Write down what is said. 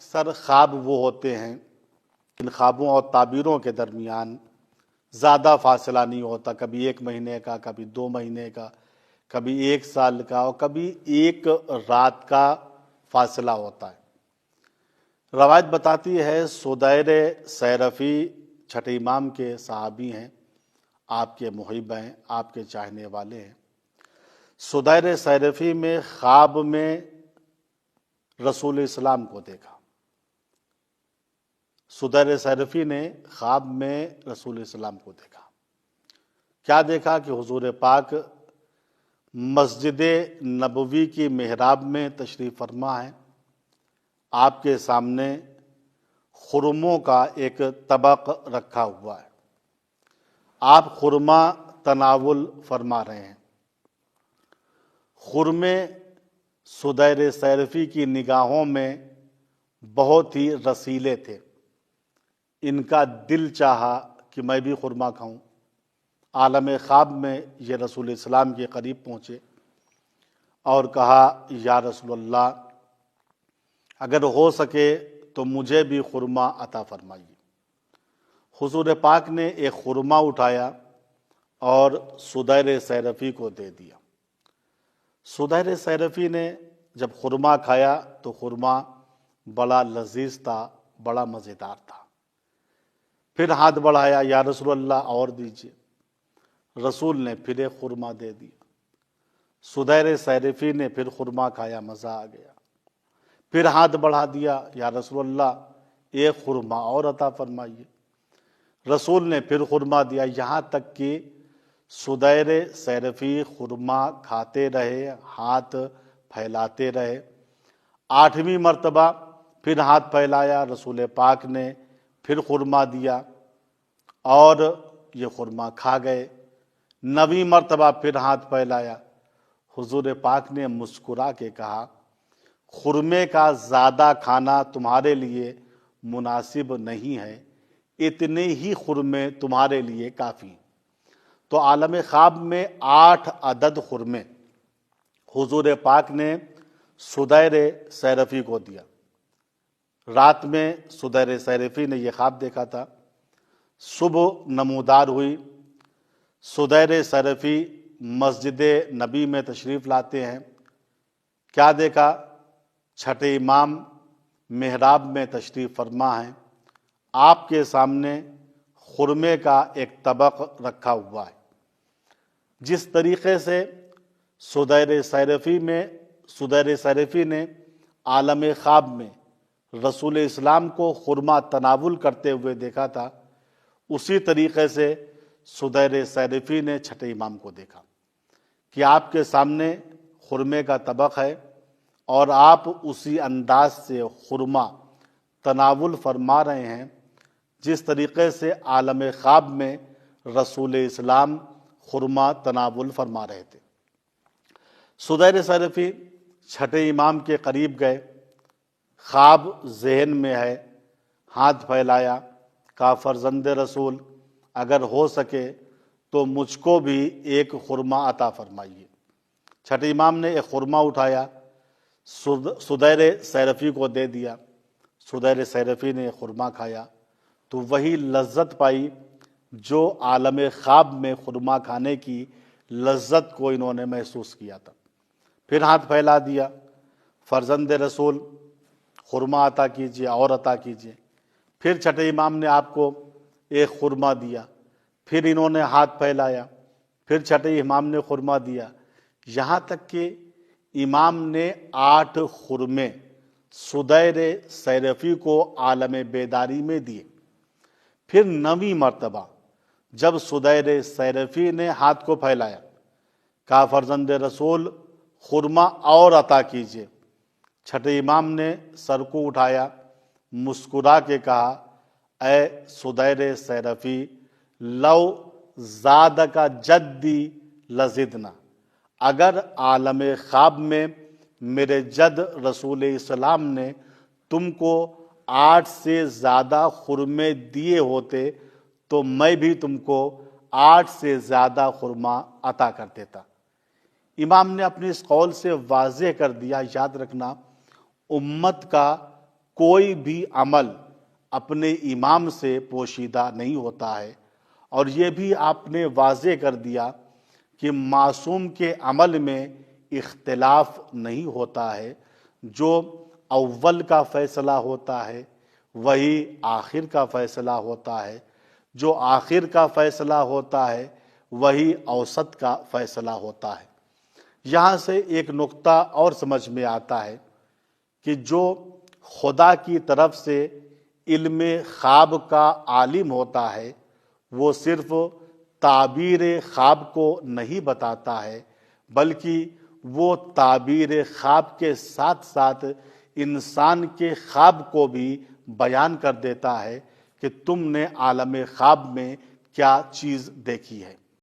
اکثر خواب وہ ہوتے ہیں، ان خوابوں اور تعبیروں کے درمیان زیادہ فاصلہ نہیں ہوتا، کبھی 1 مہینے کا، کبھی 2 مہینے کا، کبھی 1 سال کا، اور کبھی 1 رات کا فاصلہ ہوتا ہے۔ روایت بتاتی ہے سدیر سیرفی چھٹے امام کے صحابی ہیں، آپ کے محب ہیں، آپ کے چاہنے والے ہیں۔ سدیر سیرفی میں خواب میں رسول اسلام کو دیکھا۔ سدیر سیرفی نے خواب میں رسول اسلام کو دیکھا۔ کیا دیکھا کہ حضور پاک مسجد نبوی کی محراب میں تشریف فرما ہے، آپ کے سامنے خرموں کا ایک طبق رکھا ہوا ہے، آپ خرما تناول فرما رہے ہیں۔ خرمے سدیر سیرفی کی نگاہوں میں بہت ہی رسیلے تھے، ان کا دل چاہا کہ میں بھی خرما کھاؤں۔ عالم خواب میں یہ رسول اسلام کے قریب پہنچے اور کہا یا رسول اللہ، اگر ہو سکے تو مجھے بھی خرما عطا فرمائیے۔ حضور پاک نے ایک خرما اٹھایا اور سدیر سیرفی کو دے دیا۔ سدیر سیرفی نے جب خرما کھایا تو خرما بڑا لذیذ تھا، بڑا مزیدار تھا۔ پھر ہاتھ بڑھایا، یا رسول اللہ اور دیجیے۔ رسول نے پھر ایک خرما دے دیا۔ سدیر سیرفی نے پھر خرما کھایا، مزہ آ گیا۔ پھر ہاتھ بڑھا دیا، یا رسول اللہ ایک خرما اور عطا فرمائیے۔ رسول نے پھر خرما دیا، یہاں تک کہ سدیر سیرفی خرما کھاتے رہے، ہاتھ پھیلاتے رہے۔ 8ویں مرتبہ پھر ہاتھ پھیلایا، رسول پاک نے پھر خرما دیا اور یہ خرما کھا گئے۔ 9ویں مرتبہ پھر ہاتھ پھیلایا، حضور پاک نے مسکرا کے کہا خرمے کا زیادہ کھانا تمہارے لیے مناسب نہیں ہے، اتنے ہی خرمے تمہارے لیے کافی ہیں۔ تو عالم خواب میں 8 عدد خرمے حضور پاک نے سدیر سیرفی کو دیا۔ رات میں سدیر سیرفی نے یہ خواب دیکھا تھا۔ صبح نمودار ہوئی، سدیر سیرفی مسجد نبی میں تشریف لاتے ہیں۔ کیا دیکھا؟ چھٹے امام محراب میں تشریف فرما ہیں، آپ کے سامنے خرمے کا ایک طبق رکھا ہوا ہے۔ جس طریقے سے سدیر سیرفی نے عالم خواب میں رسول اسلام کو خرما تناول کرتے ہوئے دیکھا تھا، اسی طریقے سے سدیر سیرفی نے چھٹے امام کو دیکھا کہ آپ کے سامنے خرمے کا طبق ہے اور آپ اسی انداز سے خرما تناول فرما رہے ہیں جس طریقے سے عالم خواب میں رسول اسلام خرما تناول فرما رہے تھے۔ سدیر سیرفی چھٹے امام کے قریب گئے، خواب ذہن میں ہے، ہاتھ پھیلایا، کہا فرزند رسول اگر ہو سکے تو مجھ کو بھی ایک خرما عطا فرمائیے۔ چھٹے امام نے ایک خرما اٹھایا، سدیر سیرفی کو دے دیا۔ سدیر سیرفی نے خرما کھایا تو وہی لذت پائی جو عالم خواب میں خرما کھانے کی لذت کو انہوں نے محسوس کیا تھا۔ پھر ہاتھ پھیلا دیا، فرزند رسول خرما عطا کیجیے اور عطا کیجیے۔ پھر چھٹے امام نے آپ کو ایک خرما دیا، پھر انہوں نے ہاتھ پھیلایا، پھر چھٹے امام نے خرما دیا، یہاں تک کہ امام نے 8 خرمے سدیر سیرفی کو عالم بیداری میں دیے۔ پھر 9ویں مرتبہ جب سدیر سیرفی نے ہاتھ کو پھیلایا، کہا فرزند رسول خرما اور عطا کیجیے۔ چھٹے امام نے سر کو اٹھایا، مسکرا کے کہا اے سدیر سیرفی لو زادک جدی لزدنا، اگر عالم خواب میں میرے جد رسول اسلام نے تم کو 8 سے زیادہ خرمے دیے ہوتے تو میں بھی تم کو 8 سے زیادہ خرما عطا کر دیتا۔ امام نے اپنے اس قول سے واضح کر دیا، یاد رکھنا امت کا کوئی بھی عمل اپنے امام سے پوشیدہ نہیں ہوتا ہے، اور یہ بھی آپ نے واضح کر دیا کہ معصوم کے عمل میں اختلاف نہیں ہوتا ہے، جو اول کا فیصلہ ہوتا ہے وہی آخر کا فیصلہ ہوتا ہے، جو آخر کا فیصلہ ہوتا ہے وہی اوسط کا فیصلہ ہوتا ہے۔ یہاں سے ایک نقطہ اور سمجھ میں آتا ہے کہ جو خدا کی طرف سے علم خواب کا عالم ہوتا ہے وہ صرف تعبیر خواب کو نہیں بتاتا ہے، بلکہ وہ تعبیر خواب کے ساتھ ساتھ انسان کے خواب کو بھی بیان کر دیتا ہے کہ تم نے عالم خواب میں کیا چیز دیکھی ہے۔